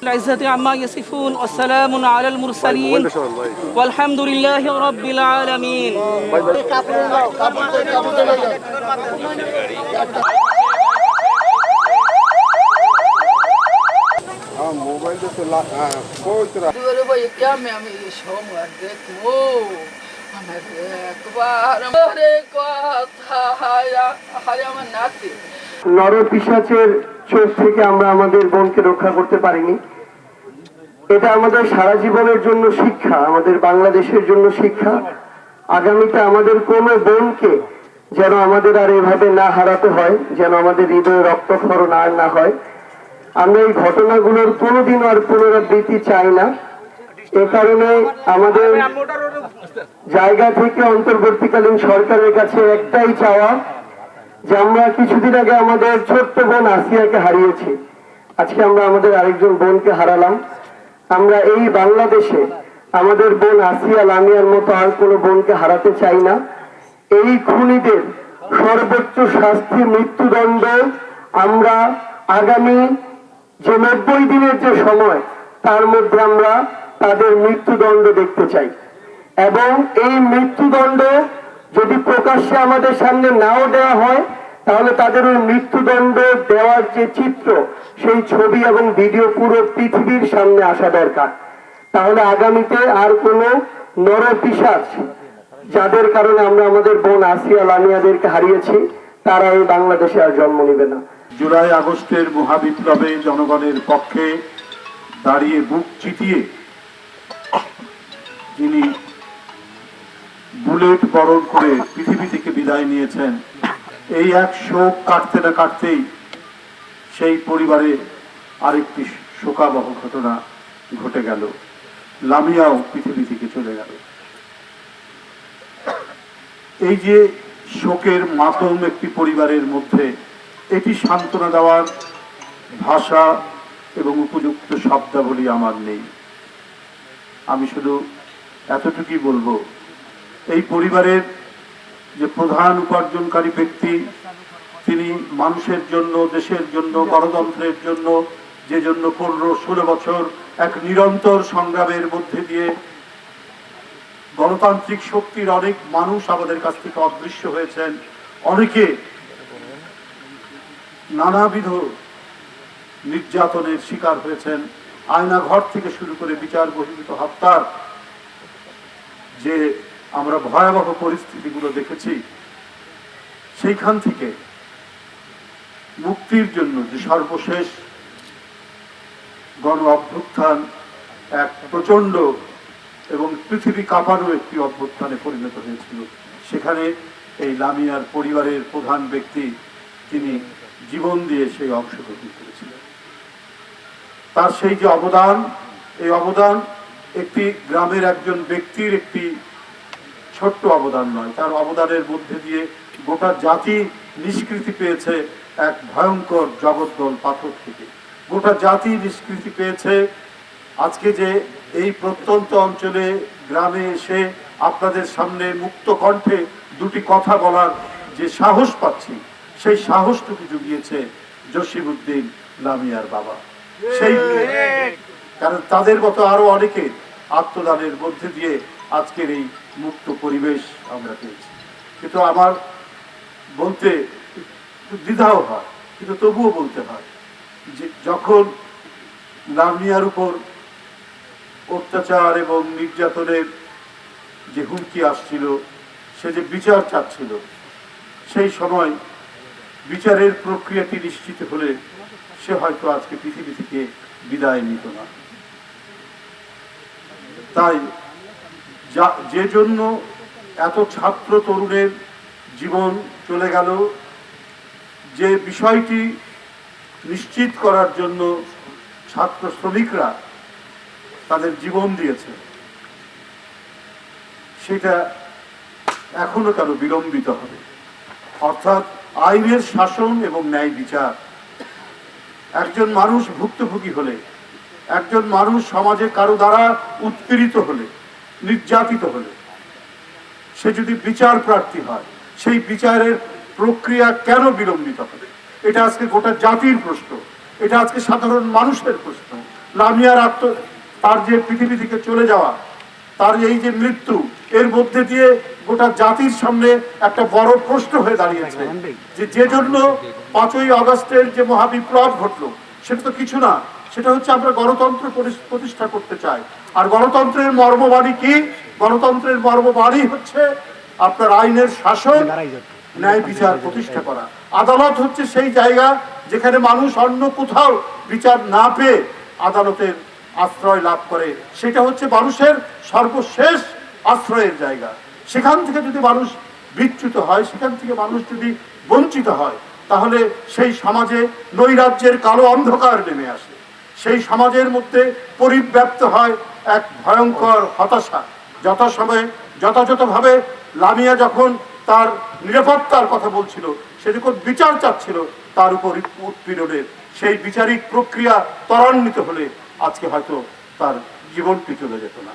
العزة عما يصفون والسلام على المرسلين والحمد لله رب العالمين mobile तो बहुत क्या मैं নরপিশাচের চোখ থেকে আমরা আমাদের বোনকে রক্ষা করতে পারিনি। এটা আমাদের সারা জীবনের জন্য শিক্ষা, আমাদের বাংলাদেশের জন্য শিক্ষা। আগামীতে আমাদের কোনো বোনকে যেন আমাদের আর এভাবে না হারাতে হয়, যেন আমাদের হৃদয়ে রক্তক্ষরণ আর না হয়। আমরা এই ঘটনাগুলোর কোনোদিন আর পুনরাবৃত্তি চাই না। এ কারণে আমাদের জায়গা থেকে অন্তর্বর্তীকালীন সরকারের কাছে একটাই চাওয়া যে আমরা কিছুদিন আগে আমাদের ছোট্ট বোন আসিয়াকে হারিয়েছি, আজকে আমরা আমাদের আরেকজন বোনকে হারালাম। আমরা এই বাংলাদেশে আমাদের বোন আসিয়া লামিয়ার মতো আর কোনো বোনকে হারাতে চাই না। এই খুনিদের সর্বোচ্চ শাস্তি মৃত্যুদণ্ড আমরা আগামী যে 90 দিনের যে সময় তার মধ্যে আমরা তাদের মৃত্যুদণ্ড দেখতে চাই। এবং এই মৃত্যুদণ্ড যদি প্রকাশ্যে আমাদের সামনে নাও দেওয়া হয়, তাহলে তাদের ওই মৃত্যুদণ্ড দেওয়ার যে চিত্র, সেই ছবি এবং ভিডিও পুরো পৃথিবীর সামনে আসা দরকার। তাহলে আগামীতে আর কোনো নরপিশাচ যাদের কারণে আমরা আমাদের বোন আসিয়া লামিয়াদেরকে হারিয়েছি, তারা এই বাংলাদেশে আর জন্ম নেবে না। জুলাই আগস্টের মহাবিপ্লবে জনগণের পক্ষে দাঁড়িয়ে বুক চিতিয়ে যিনি বুলেট বরণ করে পৃথিবী থেকে বিদায় নিয়েছেন, এই এক শোক কাটতে না কাটতেই সেই পরিবারে আরেকটি শোকাবহ ঘটনা ঘটে গেল। লামিয়াও পৃথিবী থেকে চলে গেল। এই যে শোকের মাতম একটি পরিবারের মধ্যে, এটি সান্ত্বনা দেওয়ার ভাষা এবং উপযুক্ত শব্দাবলী আমার নেই। আমি শুধু এতটুকুই বলবো, এই পরিবারের যে প্রধান উপার্জনকারী ব্যক্তি, তিনি মানুষের জন্য, দেশের জন্য, গণতন্ত্রের জন্য, যে জন্য 15-16 বছর এক নিরন্তর সংগ্রামের মধ্যে দিয়ে গণতান্ত্রিক শক্তির অনেক মানুষ আমাদের কাছ থেকে অদৃশ্য হয়েছেন, অনেকে নানাবিধ নির্যাতনের শিকার হয়েছেন, আয়নাঘর থেকে শুরু করে বিচার বহির্ভূত হত্যার যে আমরা ভয়াবহ পরিস্থিতিগুলো দেখেছি, সেইখান থেকে মুক্তির জন্য যে সর্বশেষ গণ অভ্যুত্থান এক প্রচন্ড এবং পৃথিবী কাঁপানো একটি অভ্যুত্থানে পরিণত হয়েছিল, সেখানে এই লামিয়ার পরিবারের প্রধান ব্যক্তি তিনি জীবন দিয়ে সেই অংশগ্রহণ করেছিলেন। তার সেই যে অবদান, এই অবদান একটি গ্রামের একজন ব্যক্তির একটি ছোট্ট অবদান নয়, তার অবদানের মধ্যে দিয়ে গোটা জাতি নিষ্কৃতি পেয়েছে এক ভয়ঙ্কর জগদ্দল পাথর থেকে। গোটা জাতি নিষ্কৃতি পেয়েছে আজকে যে এই প্রত্যন্ত অঞ্চলে গ্রামে এসে আপনাদের সামনে মুক্ত কণ্ঠে দুটি কথা বলার যে সাহস পাচ্ছি, সেই সাহসটুকু জুগিয়েছে জসিমউদ্দিন লামিয়ার বাবা। সেই কারণ তাদের মতো আরো অনেকে আত্মদানের মধ্যে দিয়ে আজকের এই মুক্ত পরিবেশ আমরা পেয়েছি। কিন্তু আমার বলতে দ্বিধাও হয়, কিন্তু তবুও বলতে হয় যে যখন লামিয়ার উপর অত্যাচার এবং নির্যাতনের যে হুমকি আসছিল, সে যে বিচার চাচ্ছিল, সেই সময় বিচারের প্রক্রিয়াটি নিশ্চিত হলে সে হয়তো আজকে পৃথিবী থেকে বিদায় নিত না। তাই যে জন্য এত ছাত্র তরুণের জীবন চলে গেল, যে বিষয়টি নিশ্চিত করার জন্য ছাত্র শ্রমিকরা তাদের জীবন দিয়েছে, সেটা এখনো কেন বিলম্বিত হবে? অর্থাৎ আইনের শাসন এবং ন্যায় বিচার একজন মানুষ ভুক্তভোগী হলে, একজন মানুষ সমাজে কারো দ্বারা উৎপীড়িত হলে, নির্যাতিত হলে, সে যদি বিচার প্রার্থী হয়, সেই বিচারের প্রক্রিয়া কেন বিলম্বিত হবে? এটা আজকে গোটা জাতির প্রশ্ন, এটা আজকে সাধারণ মানুষের প্রশ্ন। লামিয়ার তার যে পৃথিবী থেকে চলে যাওয়া, তার এই যে মৃত্যু, এর মধ্যে দিয়ে গোটা জাতির সামনে একটা বড় প্রশ্ন হয়ে দাঁড়িয়েছে যে জন্য 5ই আগস্টের যে মহাবিপ্লব ঘটলো, সেটা তো কিছু না, সেটা হচ্ছে আমরা গণতন্ত্র প্রতিষ্ঠা করতে চাই। আর গণতন্ত্রের মর্মবাণী কি? গণতন্ত্রের মর্মবাণী হচ্ছে আপনার আইনের শাসন, ন্যায় বিচার প্রতিষ্ঠা করা। আদালত হচ্ছে সেই জায়গা যেখানে মানুষ অন্য কোথাও বিচার না পেয়ে আদালতের আশ্রয় লাভ করে। সেটা হচ্ছে মানুষের সর্বশেষ আশ্রয়ের জায়গা। সেখান থেকে যদি মানুষ বিচ্যুত হয়, সেখান থেকে মানুষ যদি বঞ্চিত হয়, তাহলে সেই সমাজে নৈরাজ্যের কালো অন্ধকার নেমে আসে। সেই সমাজের মধ্যে পরিব্যাপ্ত হয় এক ভয়ঙ্কর হতাশা। যথাসময়ে যথাযথভাবে লামিয়া যখন তার নিরাপত্তার কথা বলছিল, সে যখন বিচার চাচ্ছিল, তার উপর উৎপীড়নের সেই বিচারিক প্রক্রিয়া ত্বরান্বিত হলে আজকে হয়তো তার জীবনটি চলে যেত না।